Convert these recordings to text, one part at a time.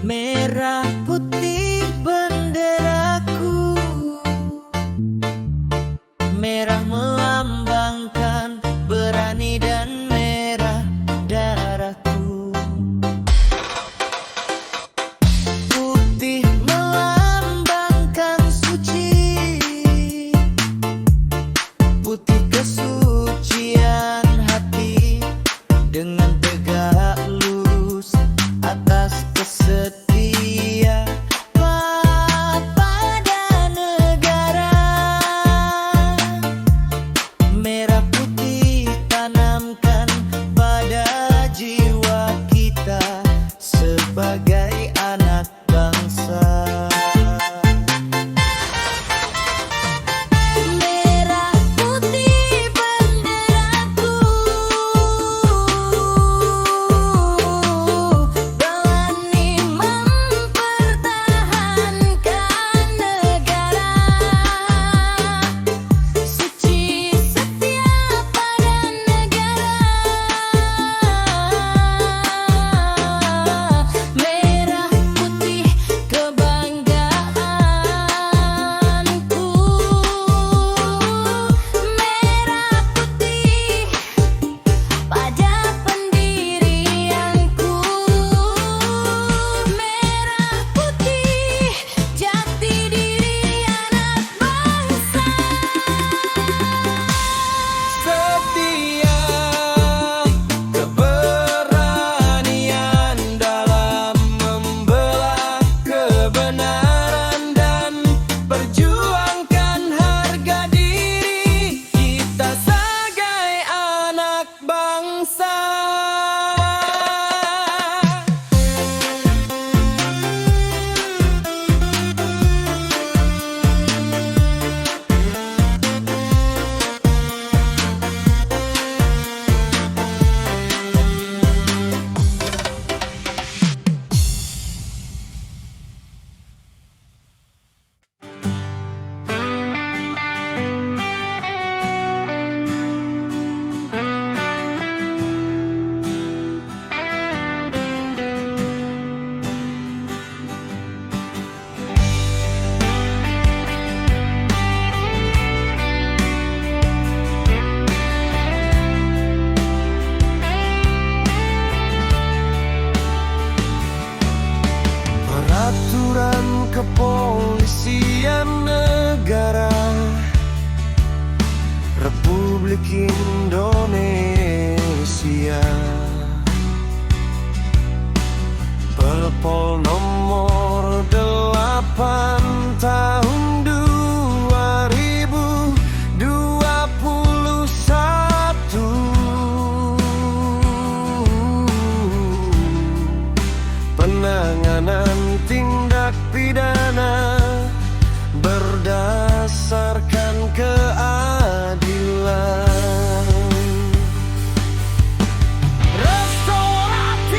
Merah putih benderaku, merah melambangkan berani dan merah darahku. Putih melambangkan suci, putih kesucian hati, dengan tegak lurus atas setia pada negara. Merah putih tanamkan pada jiwa kita sebagai anak bangsa. Merah putih benderaku, berani mempertahankan negara, suci setia pada negara. Merah putih kebanggaanku, merah putih pada pendirianku, merah putih jati diri anak bangsa. Setia, keberanian dalam membela kebenaran dan perjuangkan harga diri kita sebagai anak bangsa. Peraturan Kepolisian Negara Republik Indonesia, Perpol nomor 8 tahun 2021, penanganan tindak pidana berdasarkan keadilan. Restoratif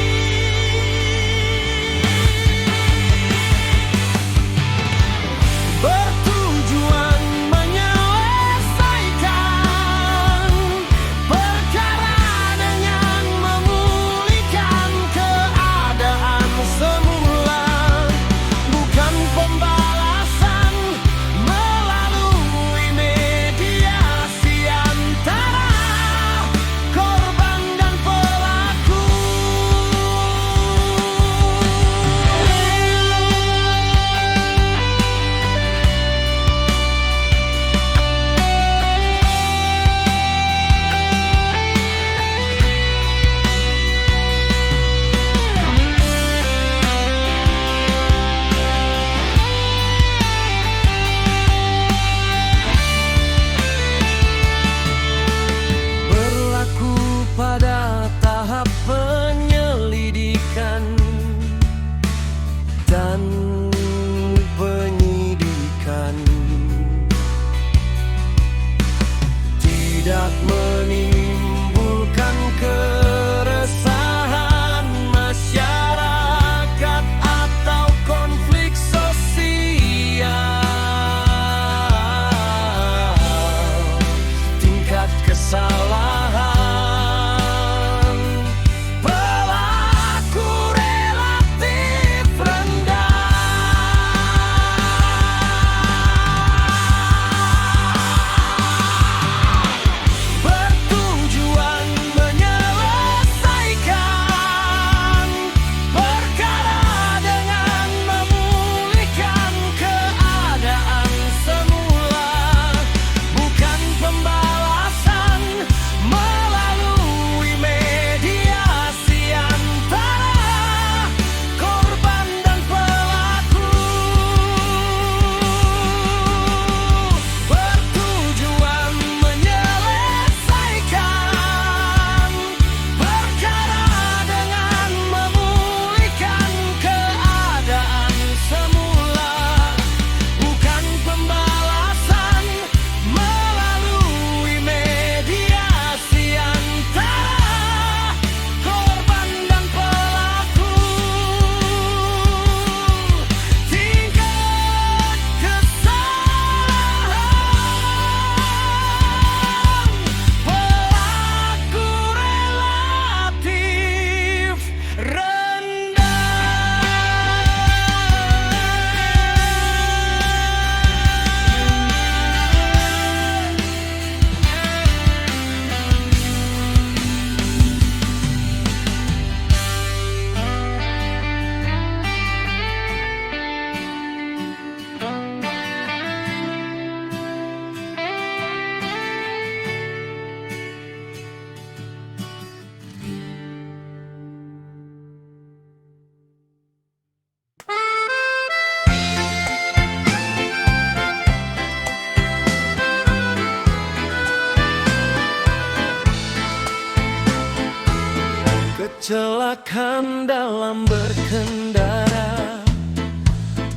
kecelakaan dalam berkendara,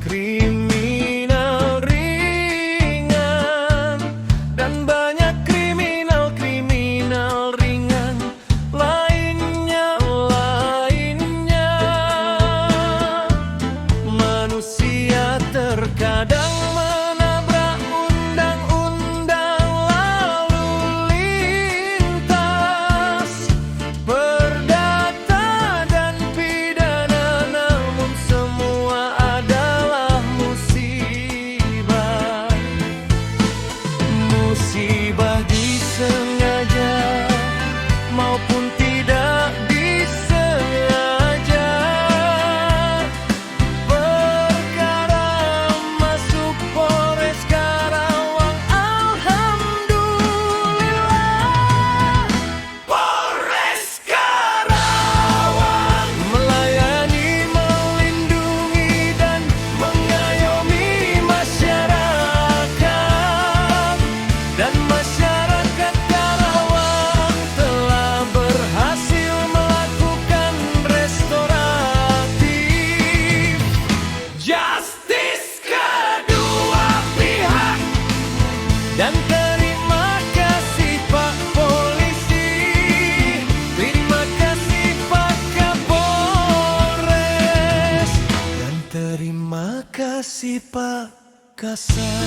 kriminal ringan, dan banyak kriminal ringan lainnya. Manusia terkadang menabrak undang-undang lalu lintas, perdata dan pidana, namun semua adalah musibah. Musibah disengaja maupun tidak disengaja, perkara masuk Polres Karawang, alhamdulillah. Polres Karawang melayani, melindungi, dan mengayomi masyarakat, dan masyarakat Karawang telah berhasil melakukan restoratif justice kedua pihak. Dan terima kasih Pak Polisi, terima kasih Pak Kapolres, dan terima kasih Pak Kasat.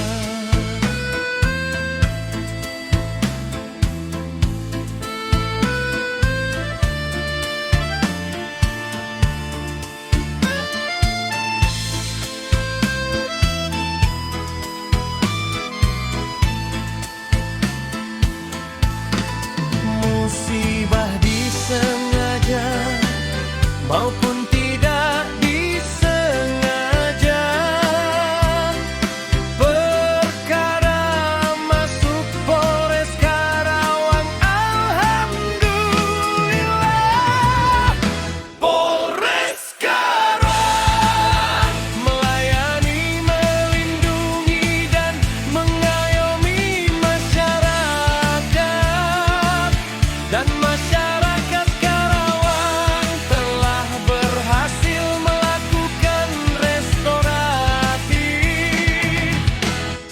Musibah disengaja maupun tidak disengaja, perkara masuk Polres Karawang, alhamdulillah. Polres Karawang melayani, melindungi, dan mengayomi masyarakat, dan masyarakat Karawang telah berhasil melakukan restoratif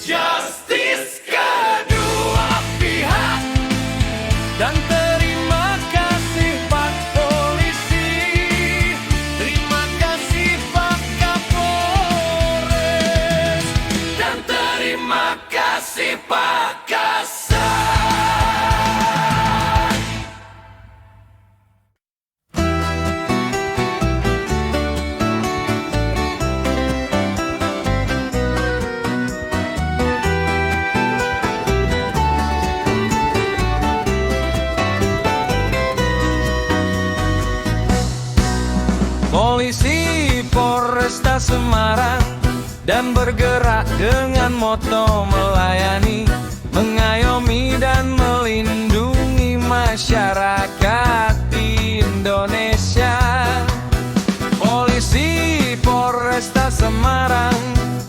justice kedua pihak. Dan terima kasih Pak Polisi, terima kasih Pak Kapolres, dan terima kasih Pak Kasat. Polisi Polresta Semarang dan bergerak dengan moto melayani, mengayomi, dan melindungi masyarakat Indonesia. Polisi Polresta Semarang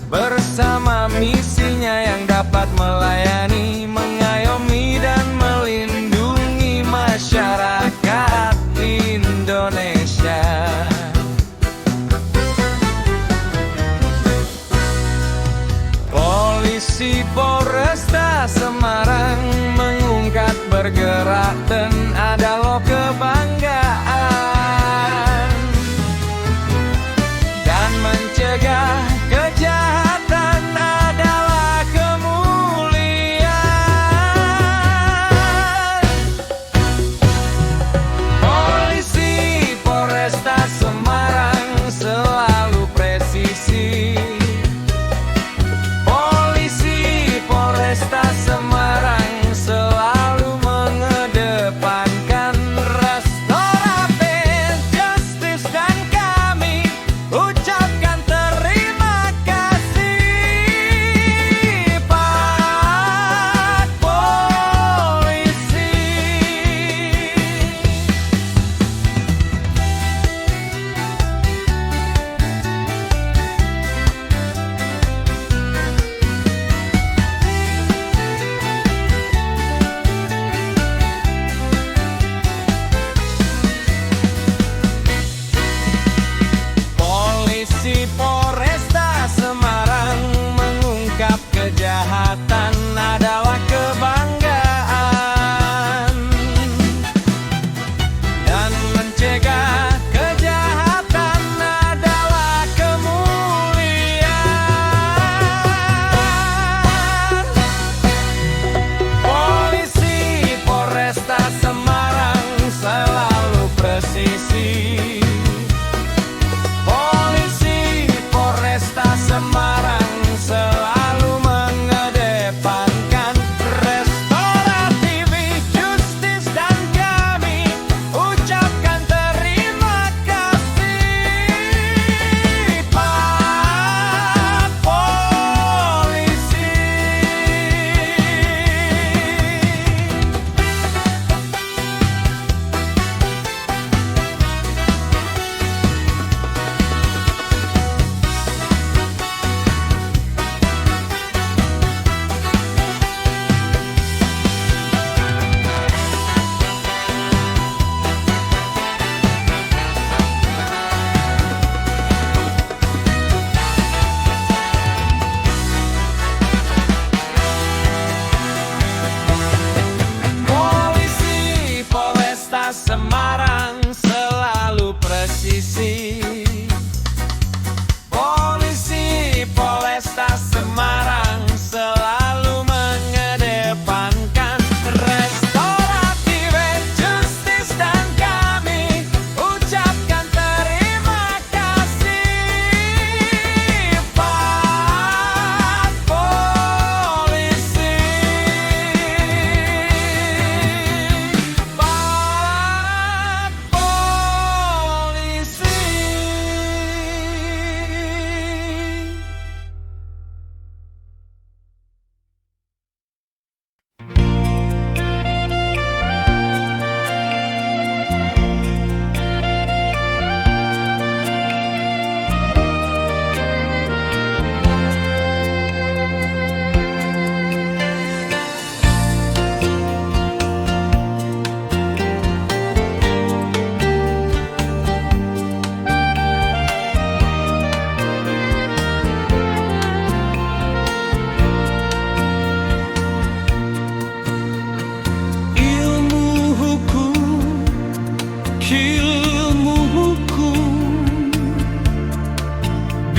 bersama misinya yang dapat melayani, mengayomi, dan melindungi masyarakat Indonesia. Polisi Polresta Semarang mengungkap, bergerak, dan ada loh kebanggaan, dan mencegah kejahatan adalah kemuliaan. Polisi Polresta Semarang selalu presisi. Polresta Semarang selalu mengedepankan restoratif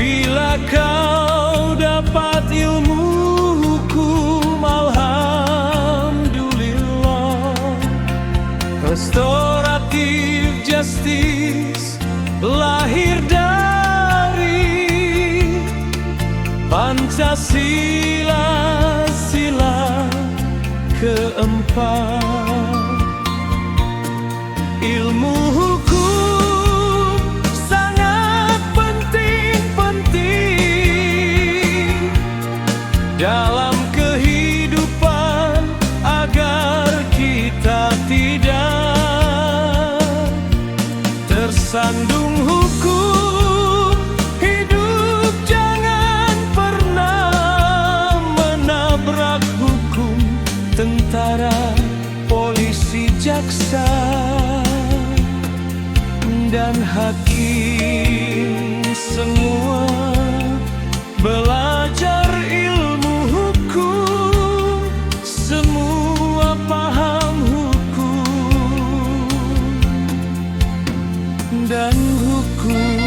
Bila kau dapat ilmu hukum, alhamdulillah. Restoratif justice lahir dari Pancasila, sila keempat. Ilmu hukum sangat penting dalam kehidupan agar kita tidak tersandung hukum. Hidup jangan pernah menabrak hukum. Tentara, polisi, jaksa, dan hakim semua belajar ilmu hukum, semua paham hukum dan hukum.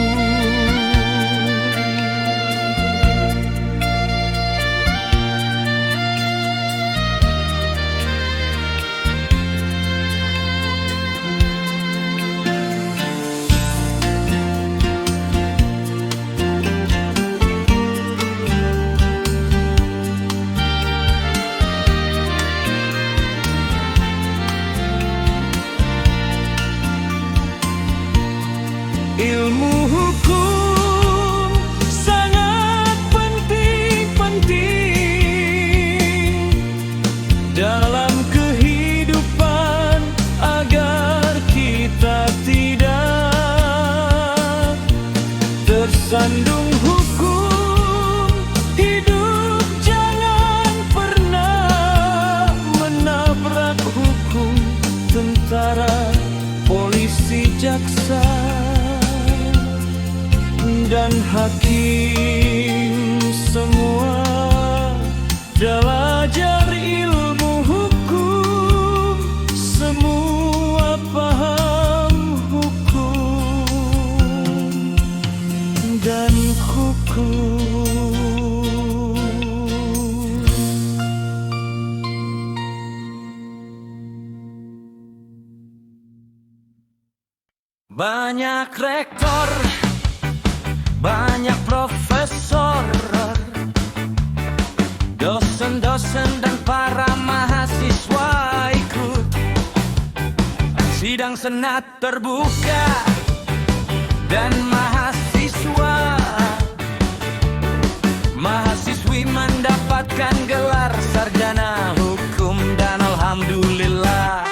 Ilmu hukum sangat penting dalam kehidupan agar kita tidak tersandung hukum. Hidup jangan pernah menabrak hukum. Tentara, polisi, jaksa, dan hakim semua belajar ilmu hukum, semua paham hukum dan hukum. Banyak rektor, banyak profesor, dosen-dosen dan para mahasiswa ikut sidang senat terbuka, dan mahasiswi mendapatkan gelar sarjana hukum, dan alhamdulillah.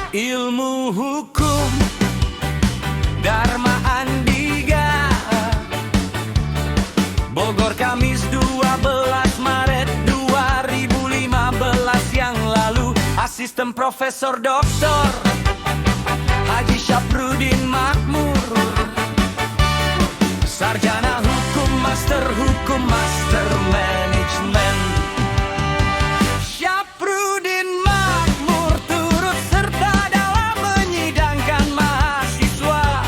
Ilmu hukum Dharma Andiga, Bogor, Kamis 12 Maret 2015 yang lalu. Asisten Profesor Dr. Haji Syafruddin Makmur, sarjana hukum, master manajemen. Syafruddin Makmur turut serta dalam menyidangkan mahasiswa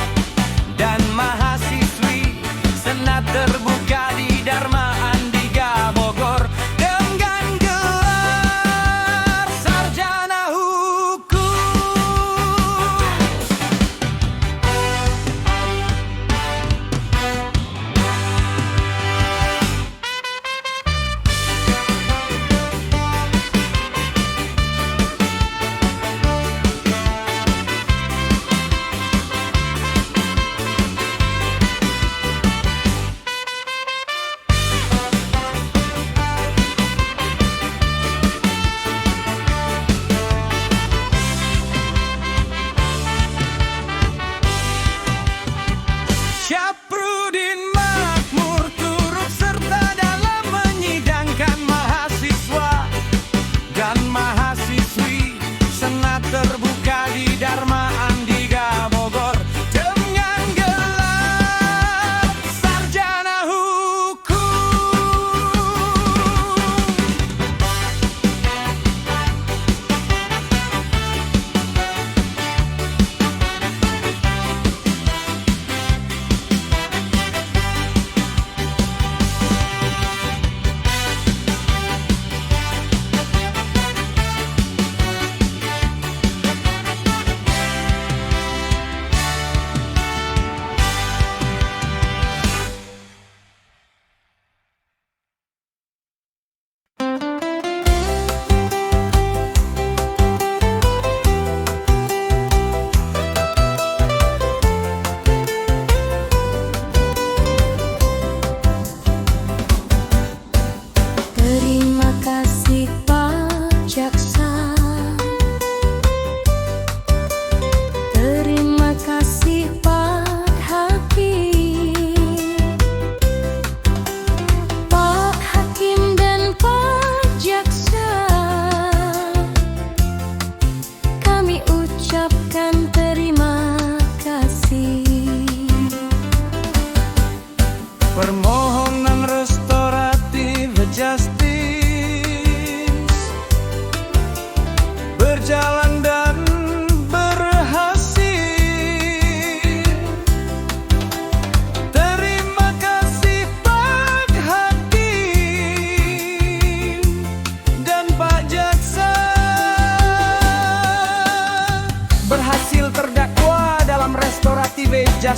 dan mahasiswi senat terbuka di Dharma Andiga, Bogor, dengan gelar sarjana hukum.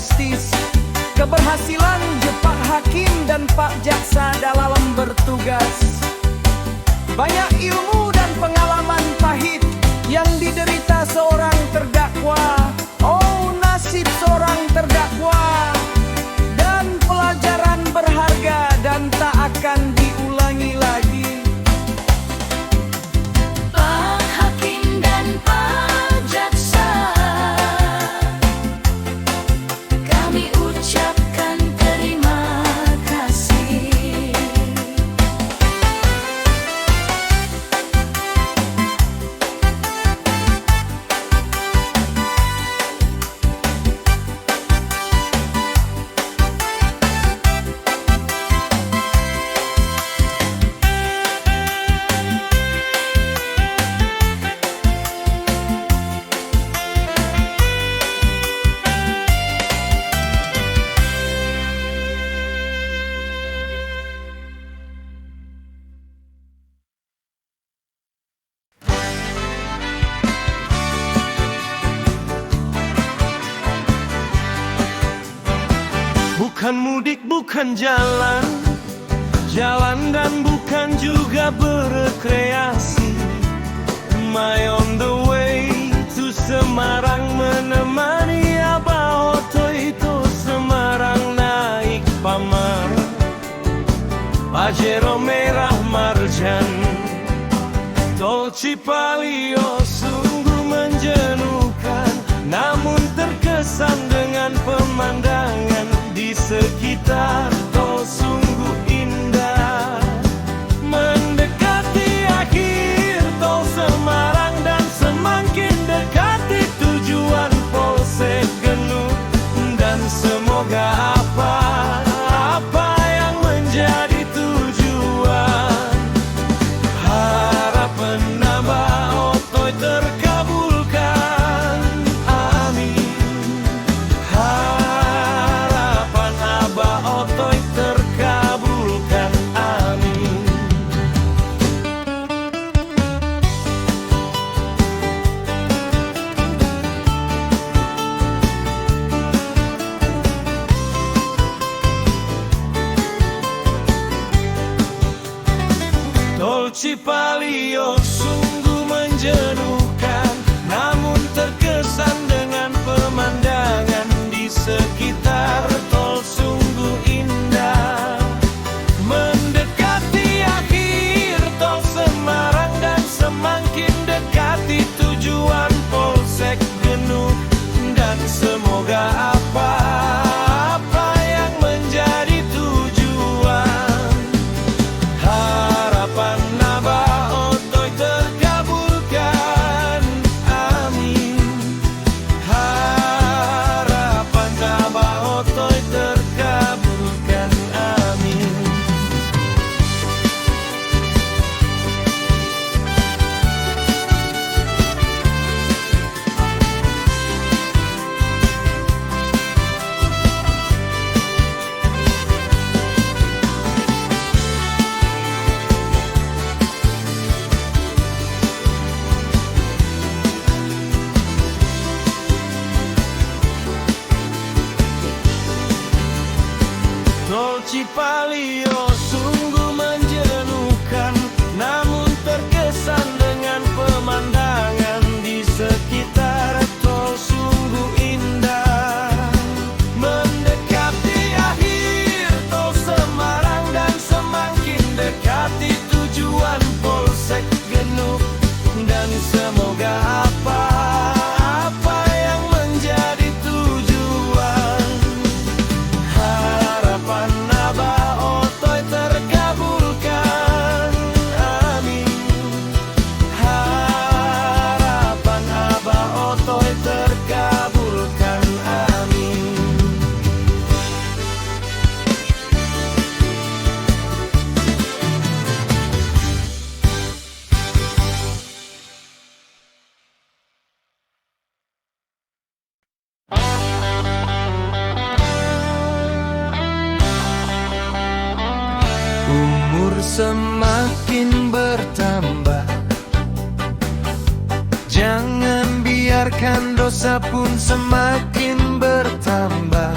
drastis. Keberhasilan Pak Hakim dan Pak Jaksa dalam bertugas. Banyak ilmu dan pengalaman pahit yang diderita seorang terdakwa. Oh, nasib seorang terdakwa. Dan pelajaran berharga dan tak akan diulangi lagi. Pak Hakim dan Pak Jaksa, kami ucapkan terima kasih. Bukan mudik, bukan jalan dan bukan juga berekreasi. My on the way to Semarang, menemani Abah Oto itu Semarang naik pamar Pajero merah marjan. Tol Cipalio sungguh menjenuhkan, namun terkesan dengan pemandangan di sekitar tol sungguh indah. Mendekati akhir tol Semarang dan semakin dekati tujuan Polsek Genuk. Dan semoga apa yang menjadi tujuan, harapan Abah Otoy terkabulkan. Amin. Harapan Abah Otoy terkabulkan. Amin. Tol Cipalio sungguh menjenuhkan, namun terkesan dengan pemandangan di sekitar tol sungguh indah. Mendekati akhir tol Semarang dan semakin dekati tujuan Polsek Genuk. Dan semoga apa yang menjadi tujuan, harapan Abah Otoy terkabulkan. Amin. Harapan Abah Otoy terkabulkan. Amin. Tol Cipalio sungguh menjenuhkan, namun terkesan dengan pemandangan di sekitar tol sungguh indah. Mendekati akhir tol Semarang dan semakin dekati tujuan Polsek Genuk. Dan semoga apa yang menjadi tujuan, harapan Abah Otoy terkabulkan. Amin. Harapan Abah Otoy terkabulkan. Amin. Umur semakin bertambah, jangan biarkan dosa pun semakin bertambah. bertambah.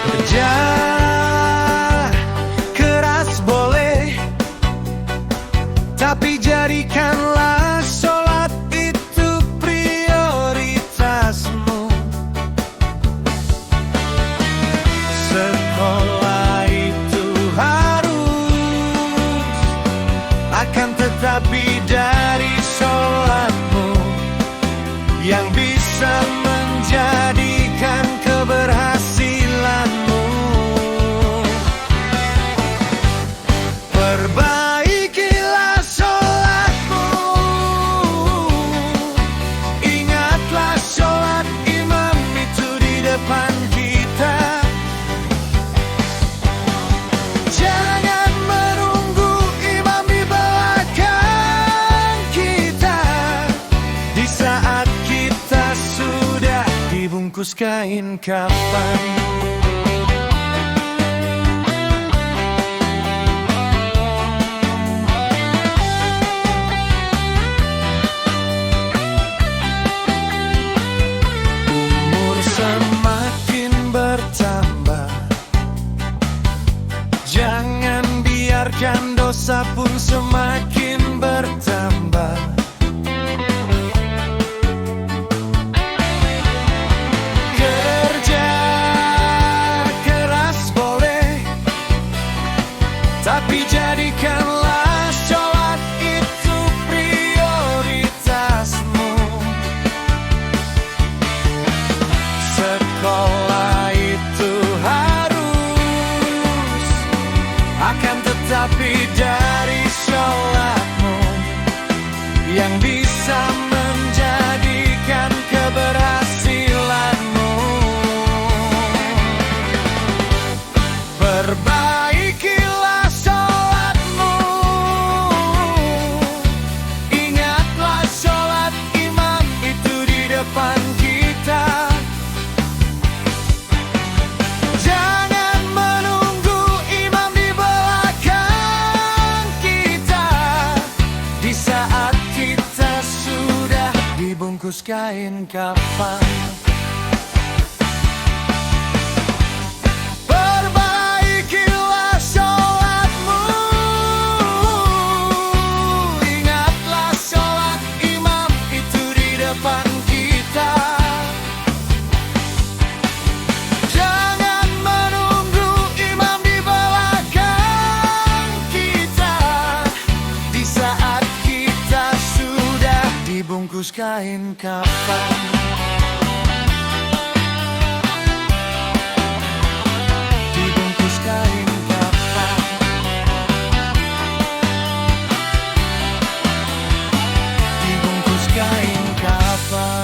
Kerja keras boleh, tapi jadikanlah sholat itu prioritasmu. Sekolah itu harus, akan tetapi dari sholatmu yang bisa menjadikan keberhasilanmu. Perbaikilah sholatmu, ingatlah sholat imam itu di depan kita. Jangan menunggu imam di belakang kita, di saat kita sudah dibungkus kain kafan. Umur semakin bertambah, jangan biarkan dosa pun semakin bertambah. Kerja keras boleh, tapi jadikanlah sholat itu prioritasmu. Sekolah itu harus, akan tetapi dari sholatmu yang bisa menjadikan keberhasilanmu. Perbaikilah sholatmu, ingatlah sholat imam itu di depan kita. Jangan menunggu imam di belakang kita, di saat kita sudah dibungkus kain kafan. Perbaikilah sholatmu, ingatlah sholat imam itu di depan kita. Jangan menunggu imam di belakang kita, di saat kita sudah dibungkus kain kafan. Dibungkus kain kafan. Dibungkus kain kafan.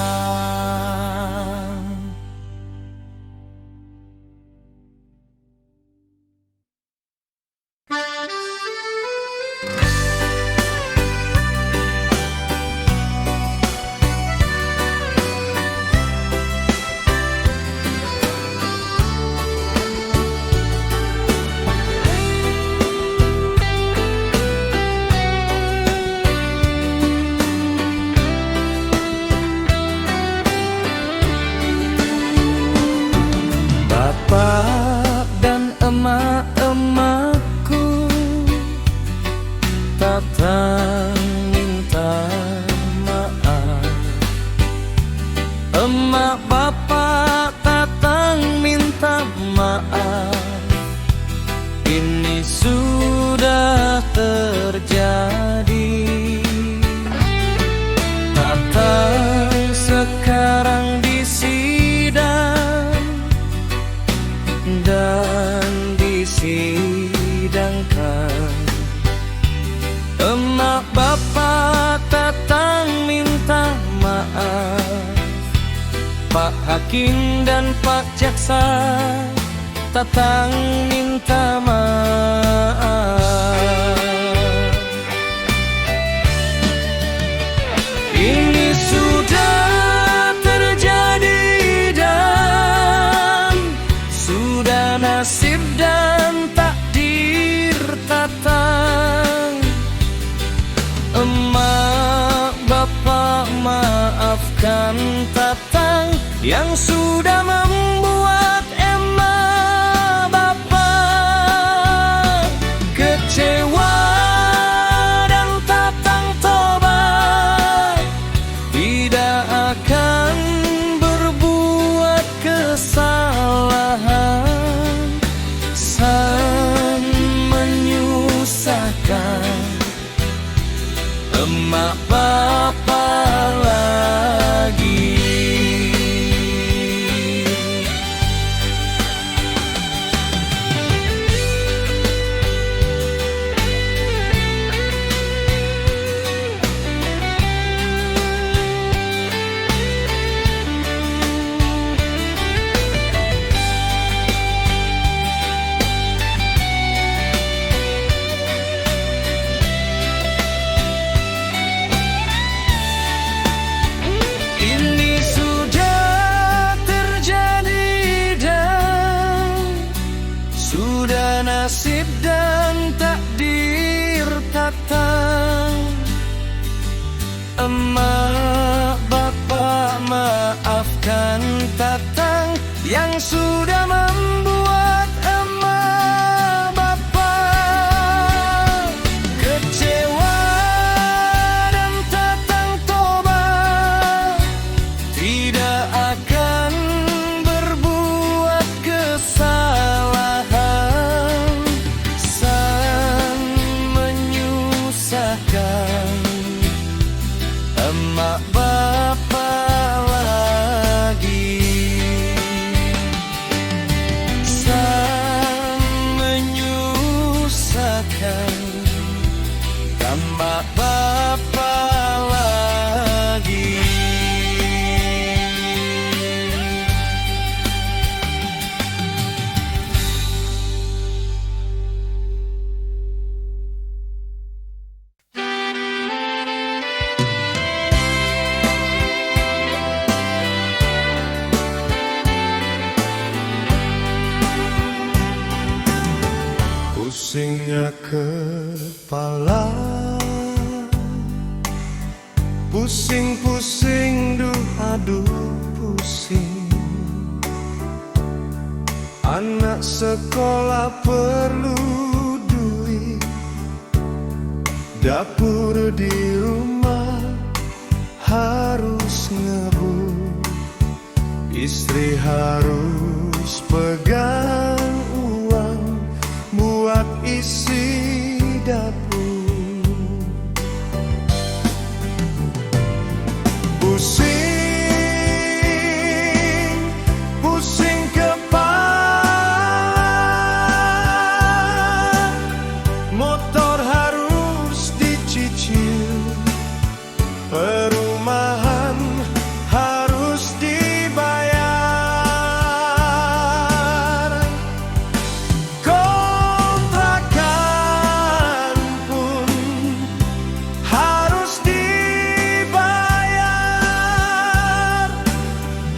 Bapak dan emak-emakku datang minta maaf. Emak bapak datang minta maaf. Ini sudah terjadi. Datang sekarang di sidang dan disidangkan. Emak bapak datang minta maaf. Pak Hakim dan Pak Jaksa datang minta maaf. Ini sudah terjadi dan sudah nasib dan takdir tatang. Emak bapak maaf. maafkan Tatang yang sudah membuat emak bapak kecewa, dan Tatang tobat tidak akan berbuat kesalahan sang menyusahkan emak bapak lagi. Ini sudah terjadi dan sudah nasib dan takdir Tatang. Emak bapak maafkan Tatang yang sudah membuat emak bapak kecewa, dan Tatang tobat tidak akan berbuat kesalahan sang menyusahkan emak bapak lagi. Sang menyusahkan emak bapak lagi. Pusingnya kepala, pusing-pusing, aduh pusing. Anak sekolah perlu duit, dapur di rumah harus ngebul, istri harus pegang uang buat isi dapur. Pusing, pusing kepala, motor harus dicicil, perumahan harus dibayar, kontrakan pun harus dibayar.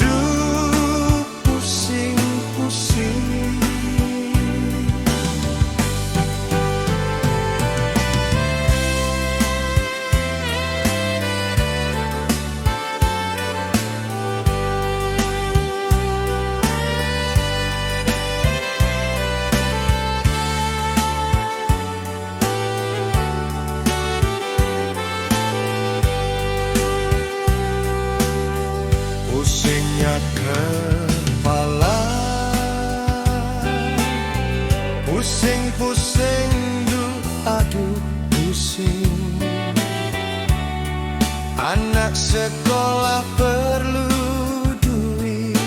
Duh, pusing-pusing. Pusingnya kepala, pusing-pusing, aduh pusing. Anak sekolah perlu duit,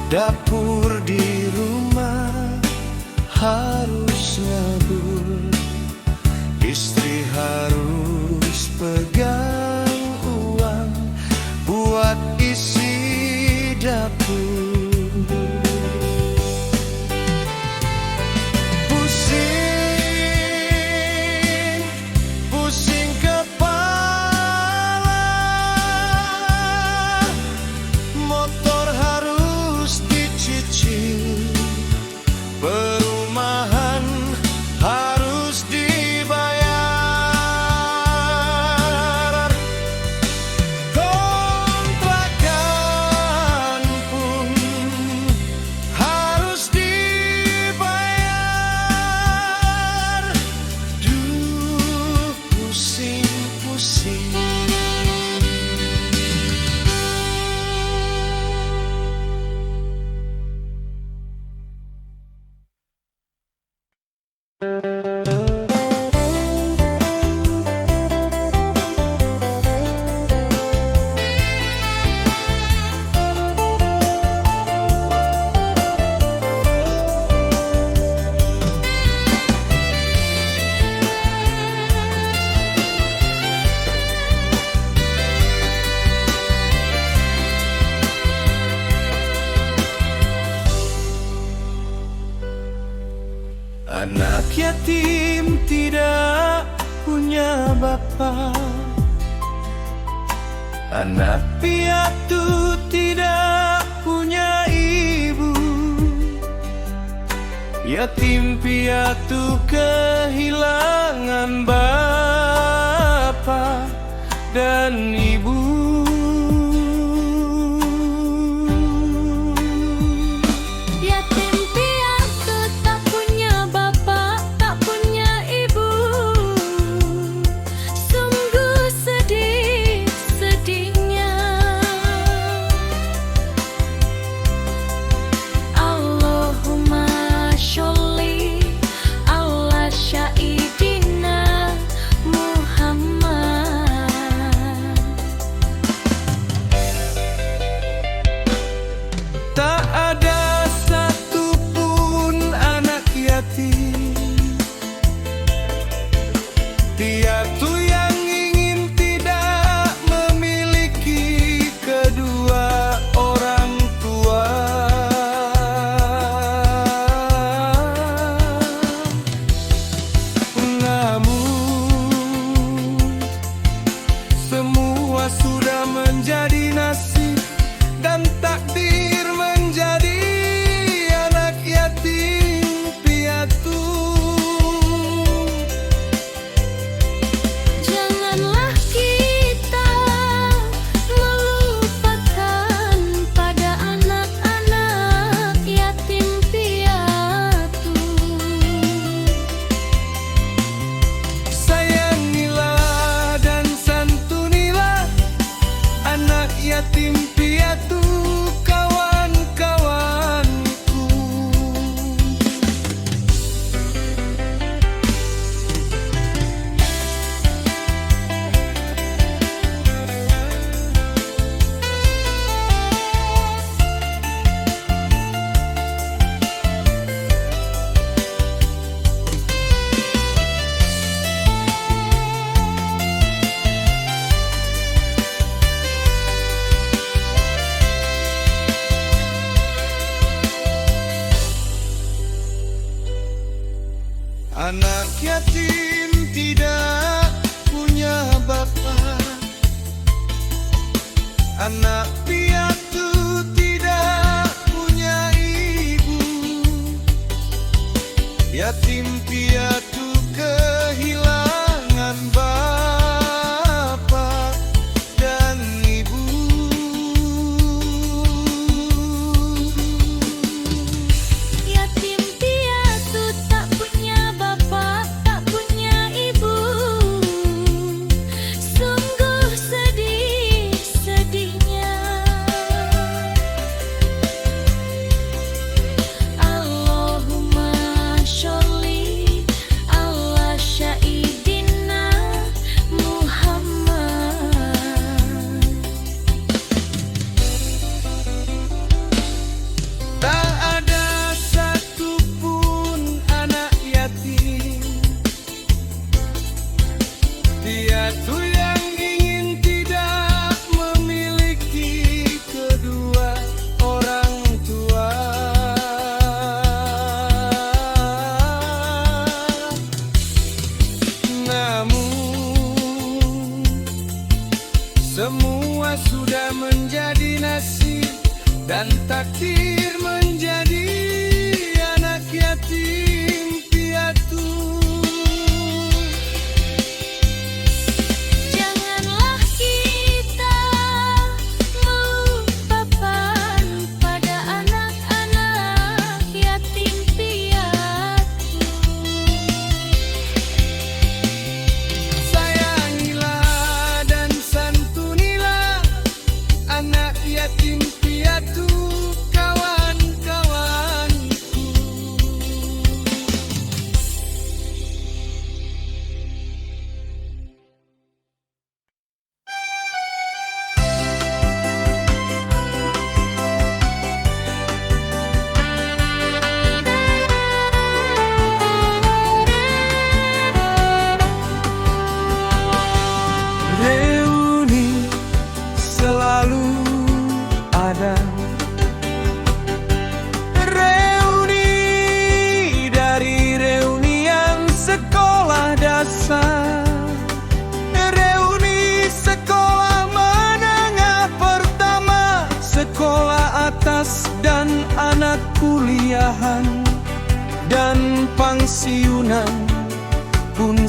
dapur di rumah harus ngabur, istri harus pegang uang buat isi dapur. Pusing, pusing kepala, motor harus dicicil, Anak yatim tidak punya bapa, anak piatu tidak punya ibu. Yatim piatu kehilangan bapa dan ibu. Yatim piatu tak punya bapa, tak punya ibu. Sungguh sedih, sedihnya. Allahumma sholli ala syaidina Muhammad. Tak ada satupun anak yatim piatu yang ingin tidak memiliki kedua orang tua. Namun semua sudah menjadi nasib dan takdir menjadi anak yatim piatu. Janganlah kita melupakan pada anak-anak yatim piatu. Sayangilah dan santunilah anak yatim piatu kawan-kawanku. Anak yatim tidak punya bapa, anak piatu tidak punya ibu. Yatim piatu kehilangan bapa dan ibu. Yatim piatu tak punya bapa, tak punya ibu. Sungguh sedih, sedihnya. Allahumma sholli ala syaidina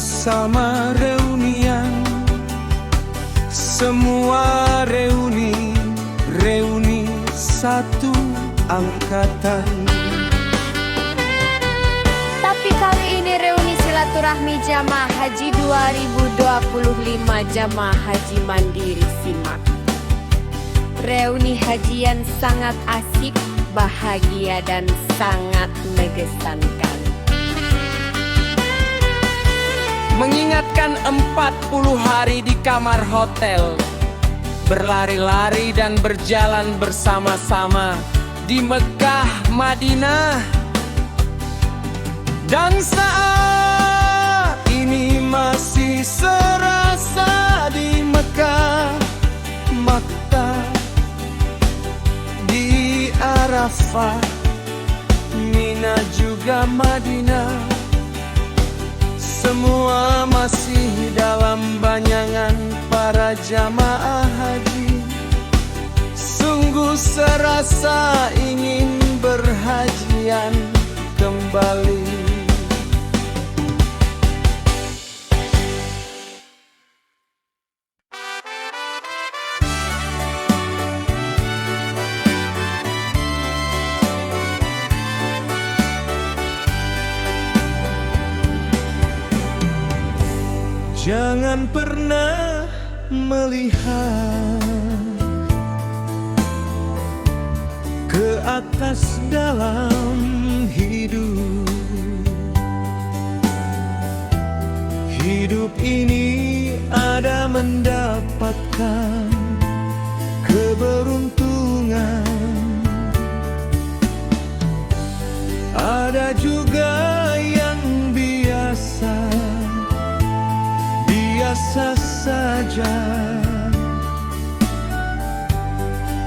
sama reunian. Semua reuni, reuni satu angkatan. Tapi kali ini reuni silaturahmi Jamaah Haji 2025 Jamaah Haji Mandiri Simak. Reuni hajian sangat asik, bahagia dan sangat mengesankan. Mengingatkan 40 hari di kamar hotel, berlari-lari dan berjalan bersama-sama di Mekah, Madinah. Dan saat ini masih serasa di Mekah, Makkah, di Arafah, Mina juga Madinah. Semua masih dalam bayangan para jamaah haji. Sungguh serasa ingin berhajian kembali. Jangan pernah melihat ke atas dalam hidup. Hidup ini ada mendapatkan keberuntungan, ada juga yang biasa saja.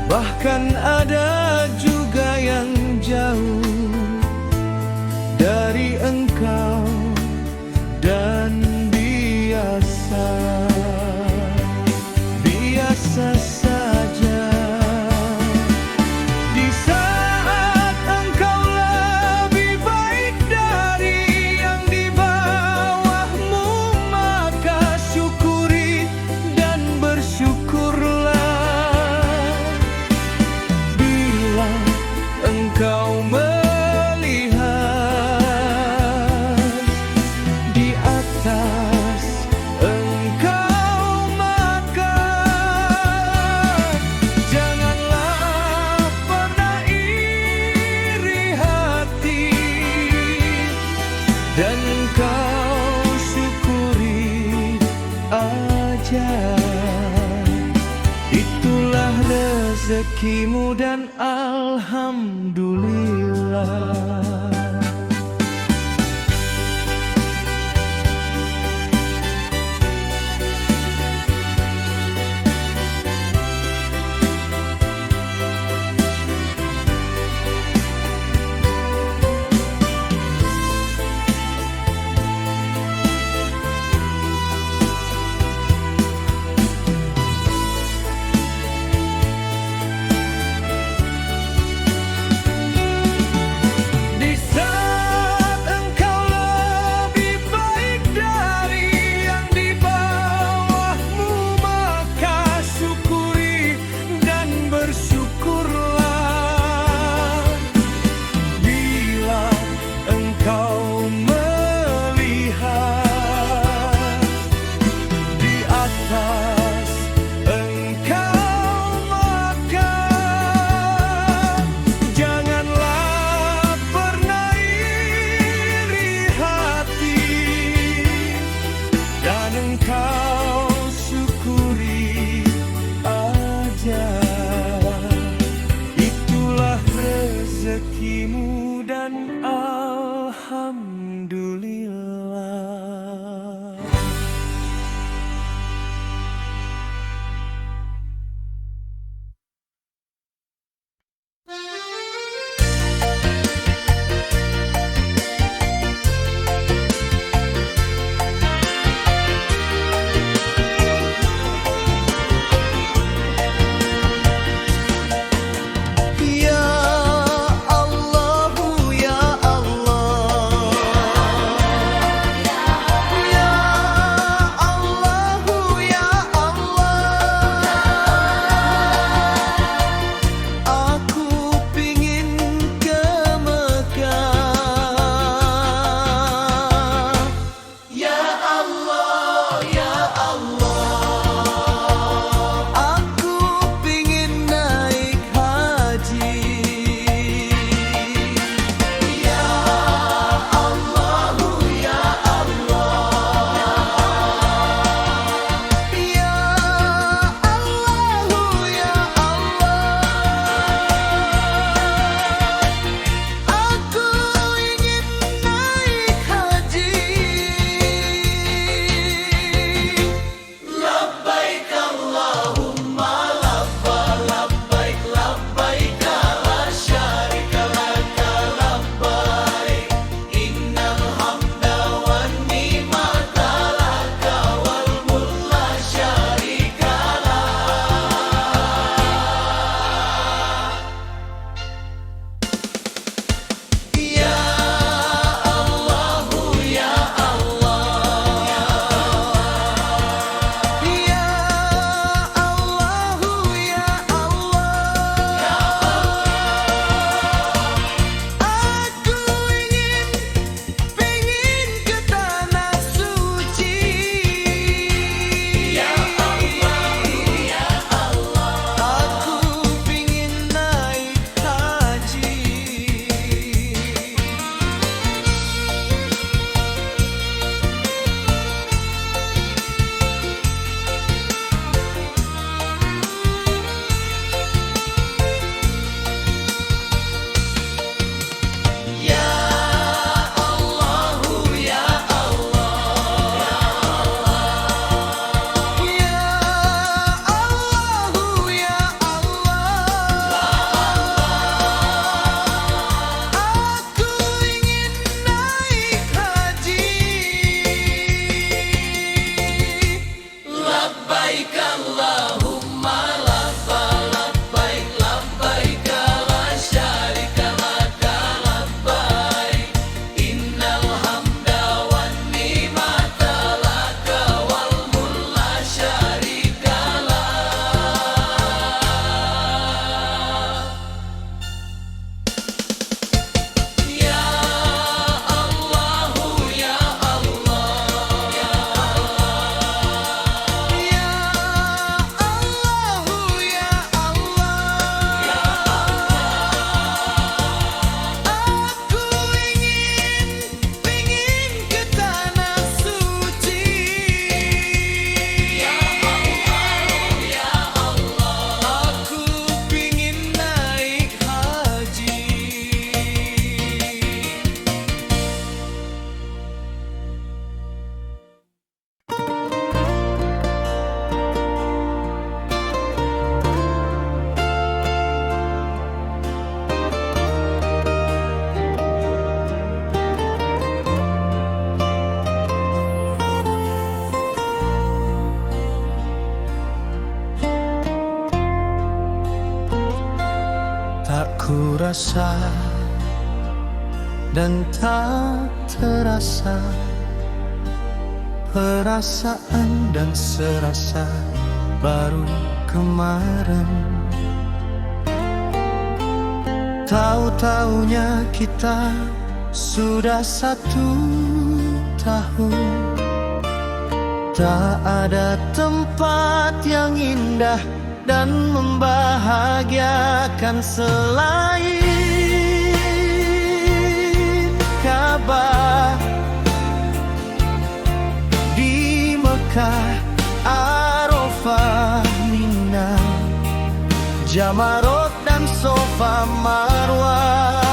Bahkan ada juga yang jauh dari engkau dan biasa saja. Di saat engkau lebih baik dari yang di bawahmu, maka syukuri dan bersyukurlah. Bila engkau melihat di atas engkau, maka janganlah pernah iri hati, dan kau syukuri aja. Itulah rezekimu dan alhamdulillah. Di rasa dan tak terasa, perasaan dan serasa baru kemarin. Tahu-taunya kita sudah 1 tahun. Tak ada tempat yang indah dan membahagiakan selain Ka'bah. Di Mekah, Arafah, Mina, Jamarot dan Safa Marwah.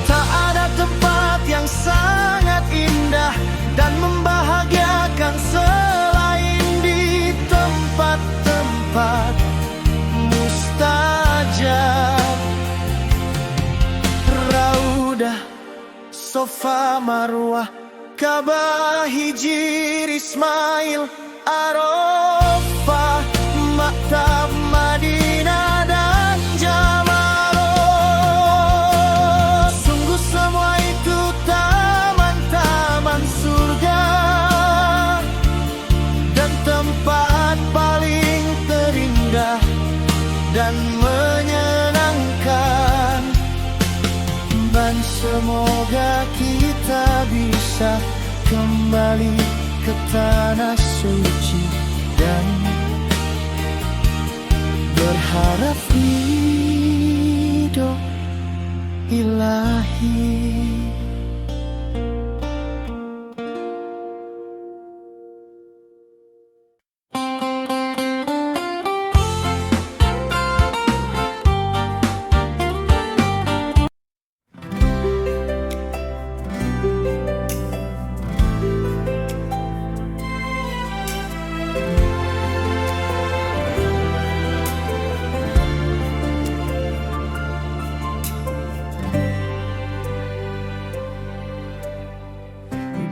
Tak ada tempat yang sangat indah dan membahagiakan selain di tempat-tempat mustajab. Raudah, Safa Marwah, Ka'bah, Hijr, Ismail, Arafah, Maktab, Madinah dan Jamarot. Sungguh semua itu taman-taman surga dan tempat paling terindah dan menyenangkan. Dan semoga kita bisa kembali ke tanah suci dan berharap ridho ilahi.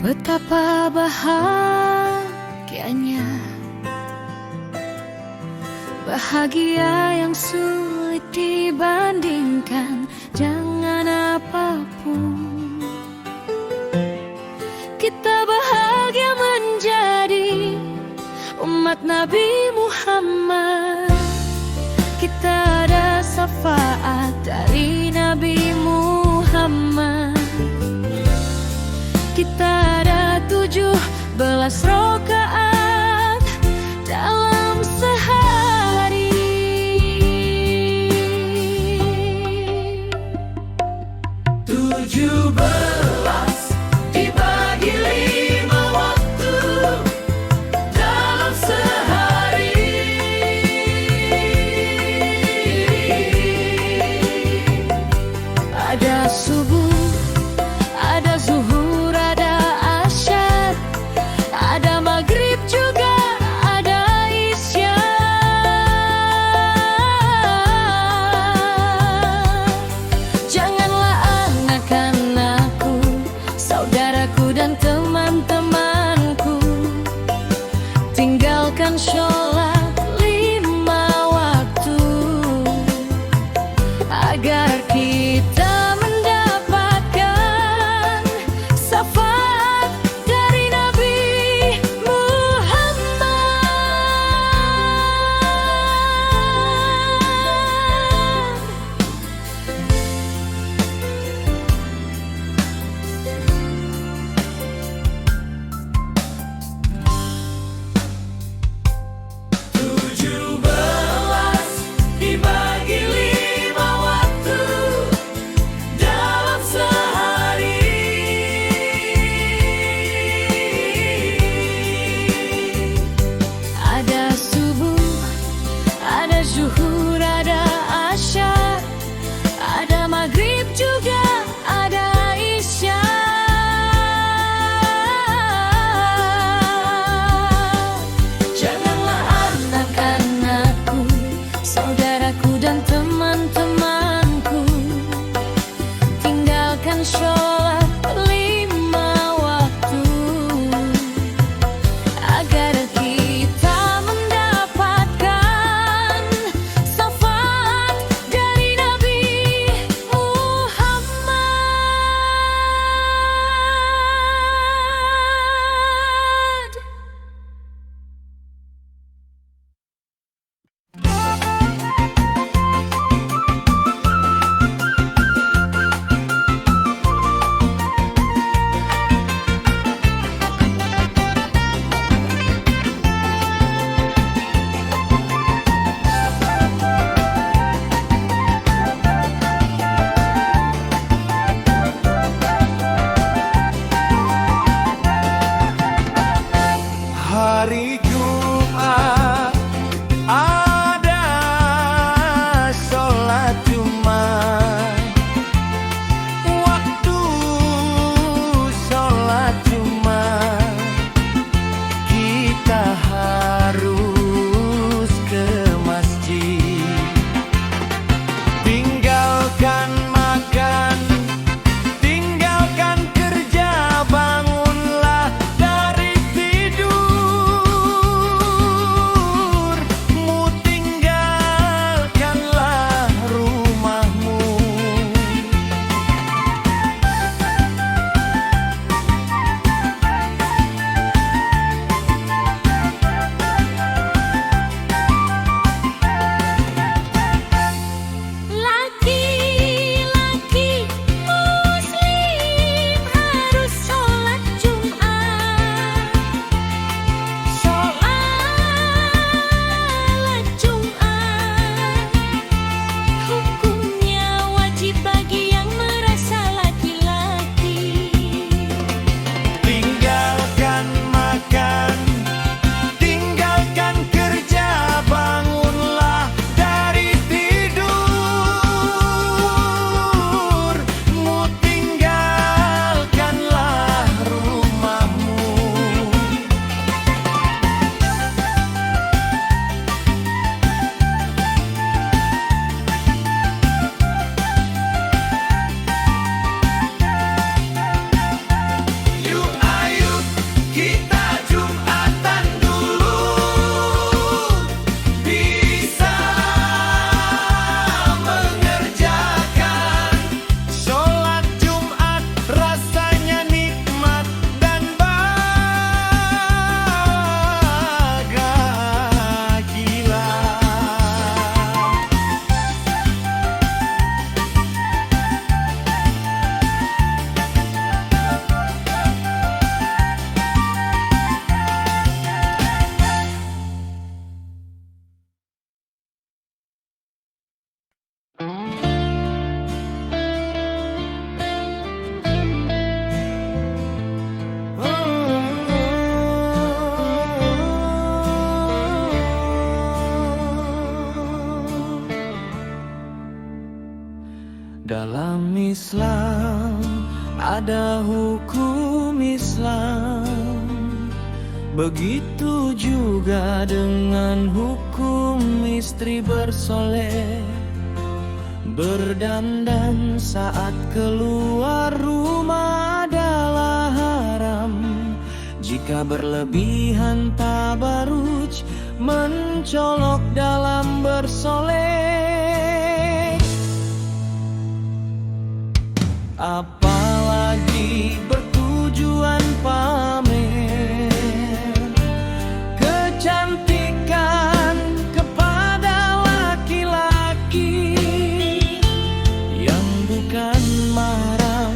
Betapa bahagianya, bahagia yang sulit dibandingkan. Jangan apapun, kita bahagia menjadi umat Nabi Muhammad. Kita ada syafaat dari Nabi Muhammad. Kita ada 17 rakaat dalam sehari. Dibagi 5 waktu dalam sehari. Ada subuh, ada zuhur, ada asyar, ada Dalam Islam ada hukum Islam, begitu juga dengan hukum istri bersoleh. Berdandan saat keluar rumah adalah haram. Jika berlebihan tabaruj, mencolok dalam bersolek. Apalagi bertujuan pamer kecantikan kepada laki-laki yang bukan mahram.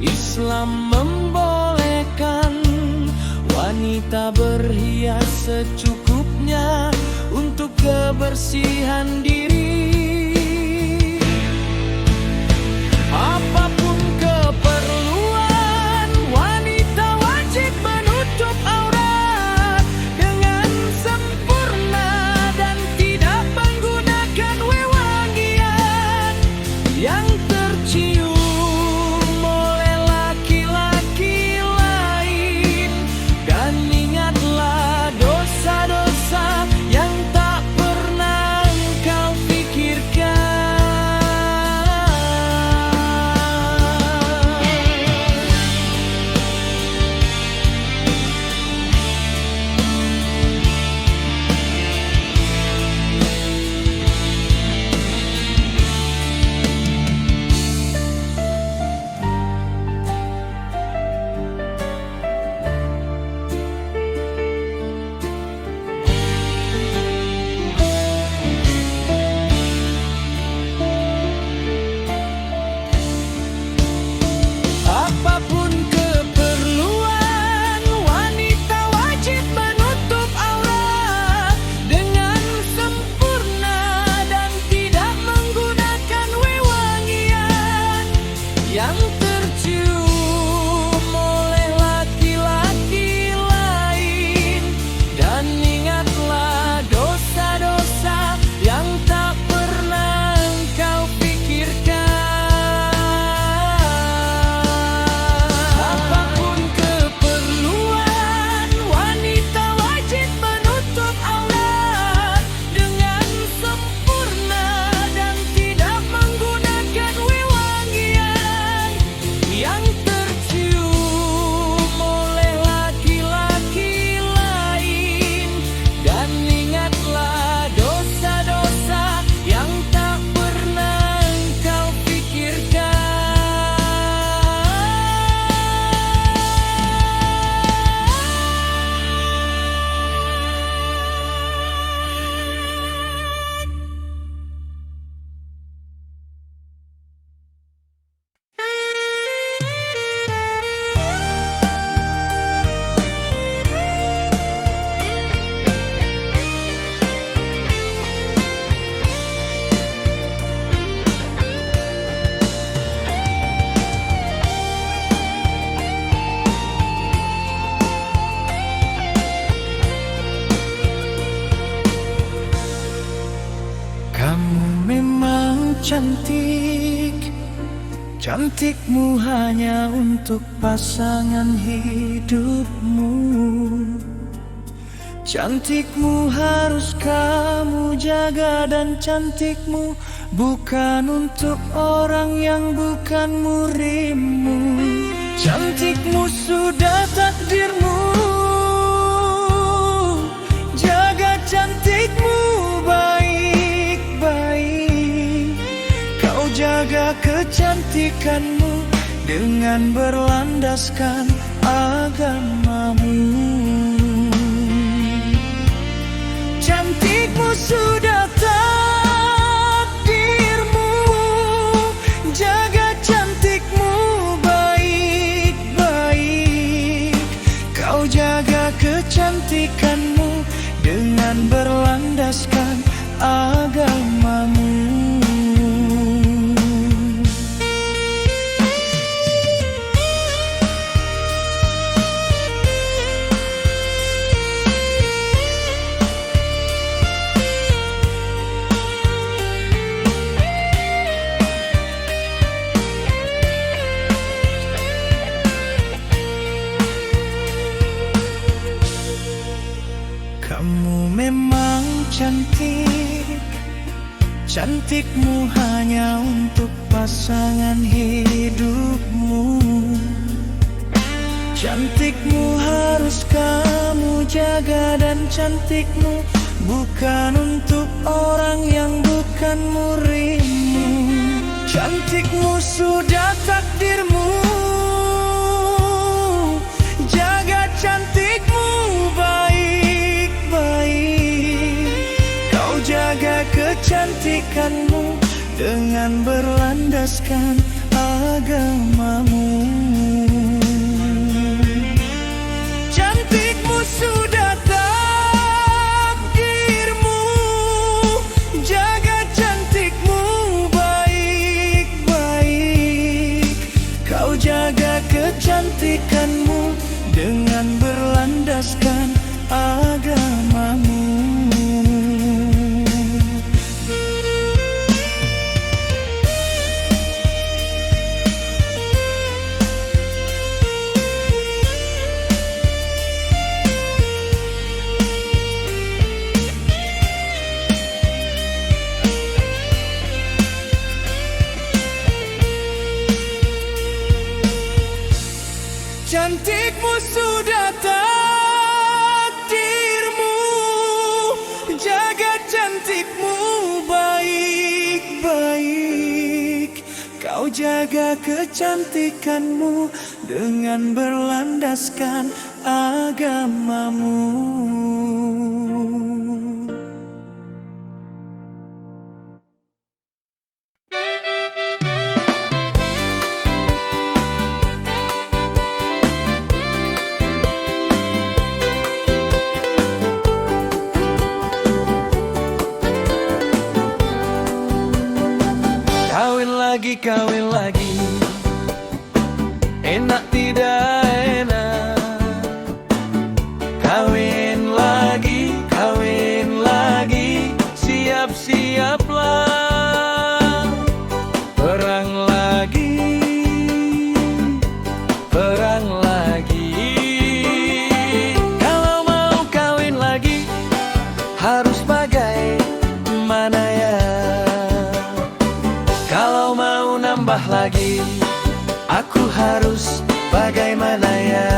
Islam membolehkan wanita berhias secukupnya untuk kebersihan diri. Apapun keperluan, wanita wajib menutup aurat dengan sempurna dan tidak menggunakan wewangian yang tercium oleh laki-laki lain. Dan ingatlah dosa-dosa yang tak pernah engkau pikirkan. Apapun keperluan, wanita wajib menutup aurat dengan sempurna dan tidak menggunakan wewangian yang tercium oleh laki-laki lain. Dan ingatlah dosa-dosa yang tak pernah engkau pikirkan. Apapun keperluan, wanita wajib menutup aurat dengan sempurna dan tidak menggunakan wewangian yang tercium oleh laki-laki lain. Dan ingatlah dosa-dosa yang tak pernah engkau pikirkan. Kamu memang cantik, cantikmu hanya untuk pasangan hidupmu. Cantikmu harus kamu jaga, dan cantikmu bukan untuk orang yang bukan murimmu. Cantikmu sudah takdirmu, jaga cantikmu baik-baik. Kau jaga kecantikanmu dengan berlandaskan agamamu. Cantikmu sudah takdirmu, jaga cantikmu baik-baik. Kau jaga kecantikanmu dengan berlandaskan agamamu. cantikmu hanya untuk pasangan hidupmu. Cantikmu harus kamu jaga, dan cantikmu bukan untuk orang yang bukan muridmu. Cantikmu sudah takdirmu, jaga cantikmu baik-baik. Kau jaga kecantikanmu dengan berlandaskan agamamu. Cantikmu sudah takdirmu, jaga cantikmu baik-baik. Kau jaga kecantikanmu dengan berlandaskan agamamu. Cantikmu sudah takdirmu, jaga cantikmu baik-baik. Kau jaga kecantikanmu dengan berlandaskan agamamu. Kawin lagi, enak tidak enak. Kawin lagi, siap-siaplah. Perang lagi. Kalau mau kawin lagi, harus bagaimana ya? Kalau mau nambah lagi, aku harus bagaimana ya?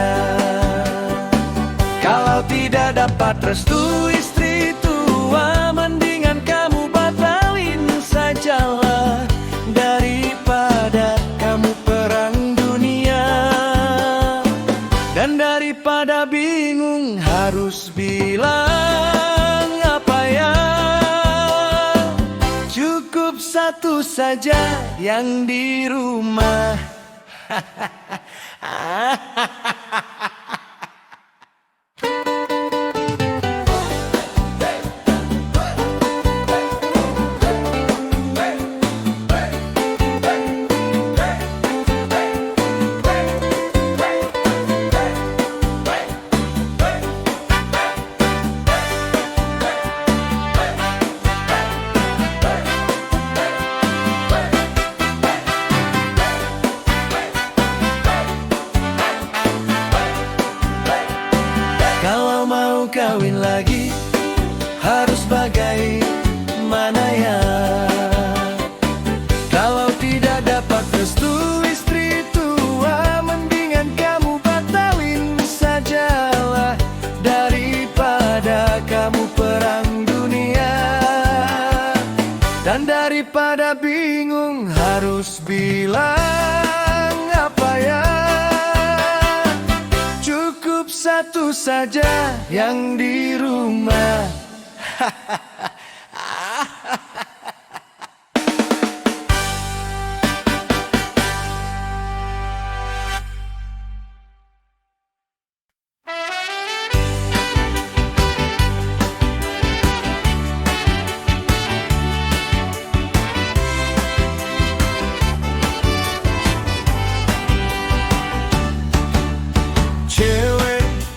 Kalau tidak dapat restu istri tua, mendingan kamu batalin sajalah, daripada kamu perang dunia. Dan daripada bingung harus bilang apa ya? Cukup satu saja yang di rumah. Kalau mau kawin lagi, harus bagaimana ya? Kalau tidak dapat restu istri tua, mendingan kamu batalin sajalah, daripada kamu perang dunia. Dan daripada bingung harus bilang apa ya? Cukup satu saja yang di rumah.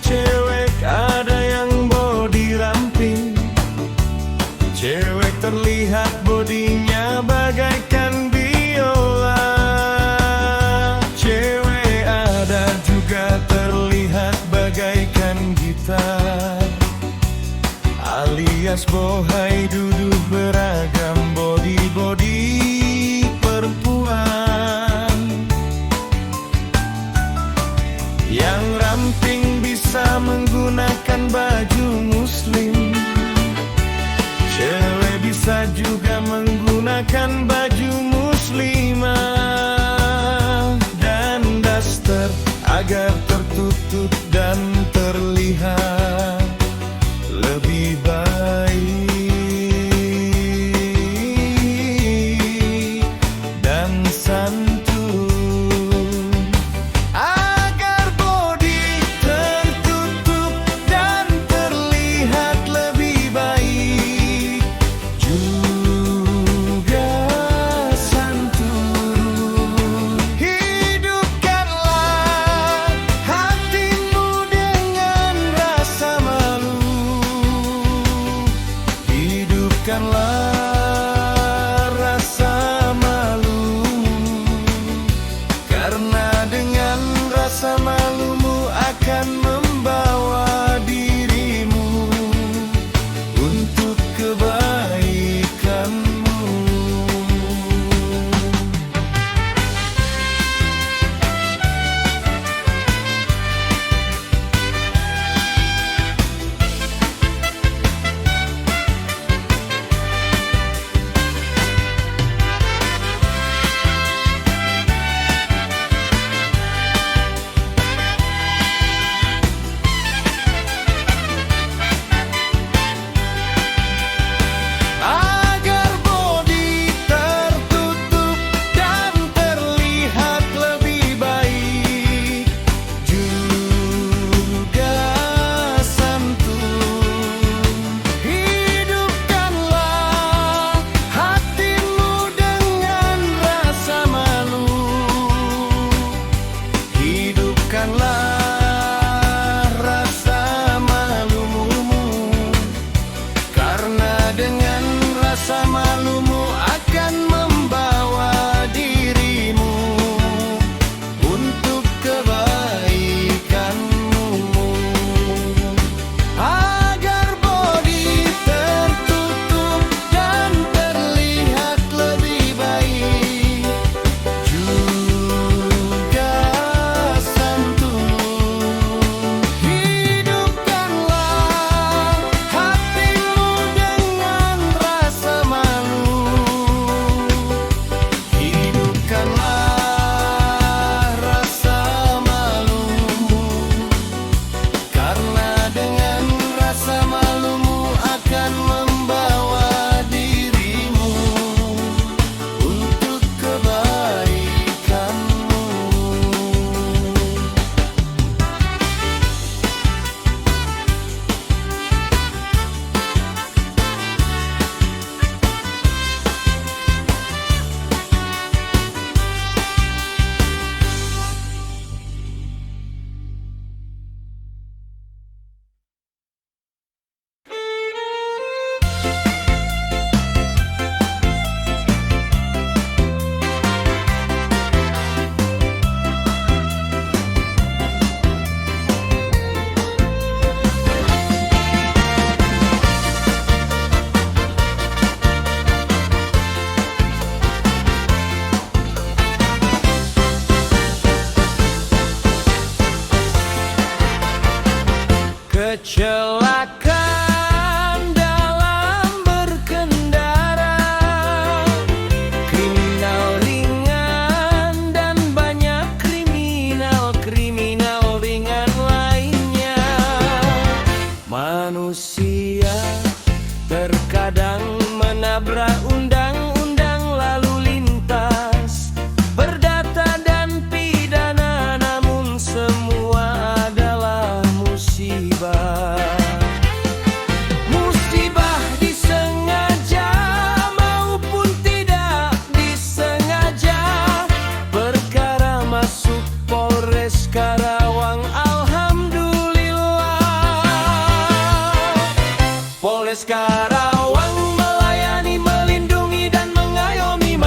Cewek ada yang body ramping, cewek terlihat bodinya bagaikan biola. Cewek ada juga terlihat bagaikan gitar, alias bohai duduk beragam body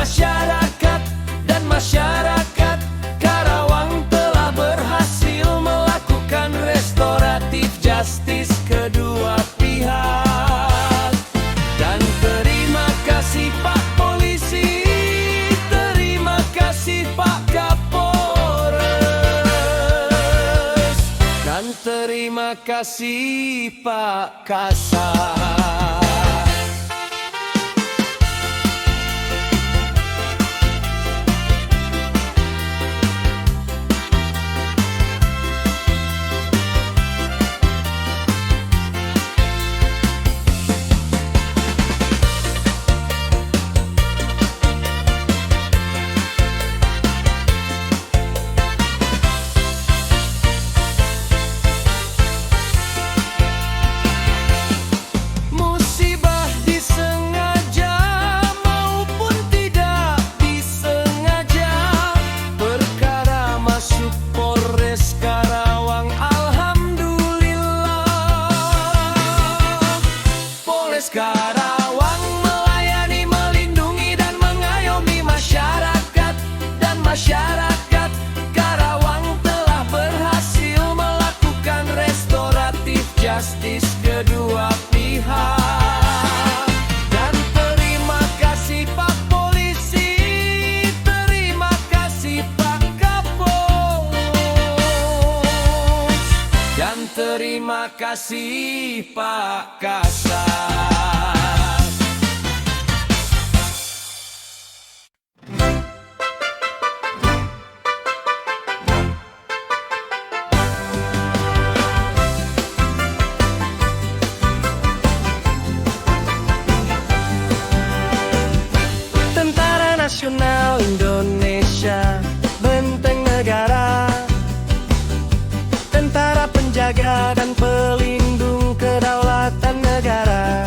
masyarakat dan masyarakat Karawang telah berhasil melakukan restoratif justice kedua pihak. Dan terima kasih Pak Polisi, terima kasih Pak Kapolres, dan terima kasih Pak Kasat. Karawang melayani, melindungi dan mengayomi masyarakat, dan masyarakat Karawang telah berhasil melakukan restoratif justice kedua pihak. Dan terima kasih Pak Polisi, terima kasih Pak Kapolres, dan terima kasih Pak Kasat. Tentara Nasional Indonesia, benteng negara, tentara penjaga dan pelindung kedaulatan negara.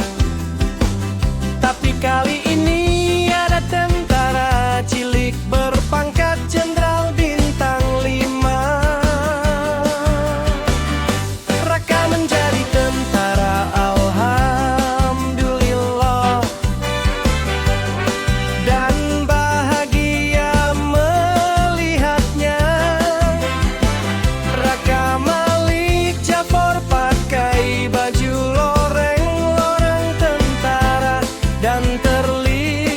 Tapi kali ini ada tentara cilik berpangkat Jenderal Bintang 5. Raka menjadi tentara, alhamdulillah, dan bahagia melihatnya. Raka Malik Jafar pakai baju loreng-loreng tentara dan terlihat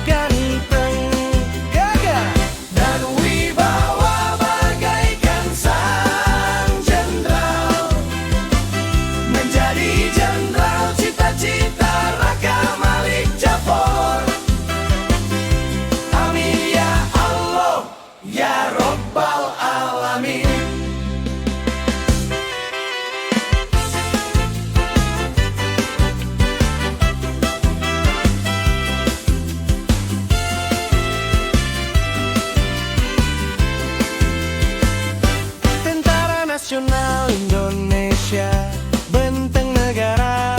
ganteng, gagah, dan wibawa bagaikan sang jenderal. Menjadi jenderal cita-cita Raka Malik Jafar. Amin ya Allah, ya Rabbal Alamin. Tentara Nasional Indonesia, benteng negara,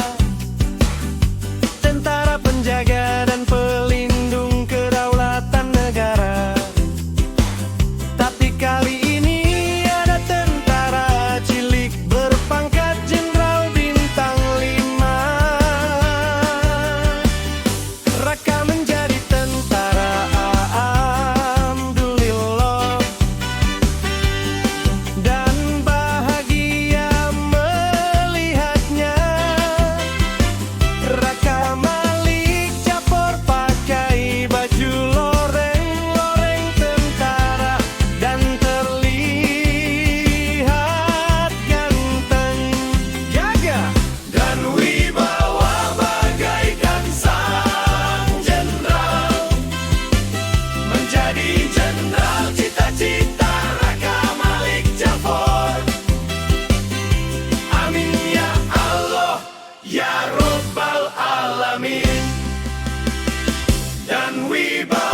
tentara penjaga dan pelindung kedaulatan negara. Tapi kali ini ada tentara cilik berpangkat Jenderal Bintang 5. Raka menjadi tentara, alhamdulillah, dan bahagia melihatnya. Raka Malik Jafar pakai baju loreng-loreng tentara dan terlihat ganteng, gagah, dan wibawa bagaikan sang jenderal. Menjadi jenderal cita-cita Raka Malik Jafar. Amin ya Allah, ya Rabbal Alamin. Dan wibawa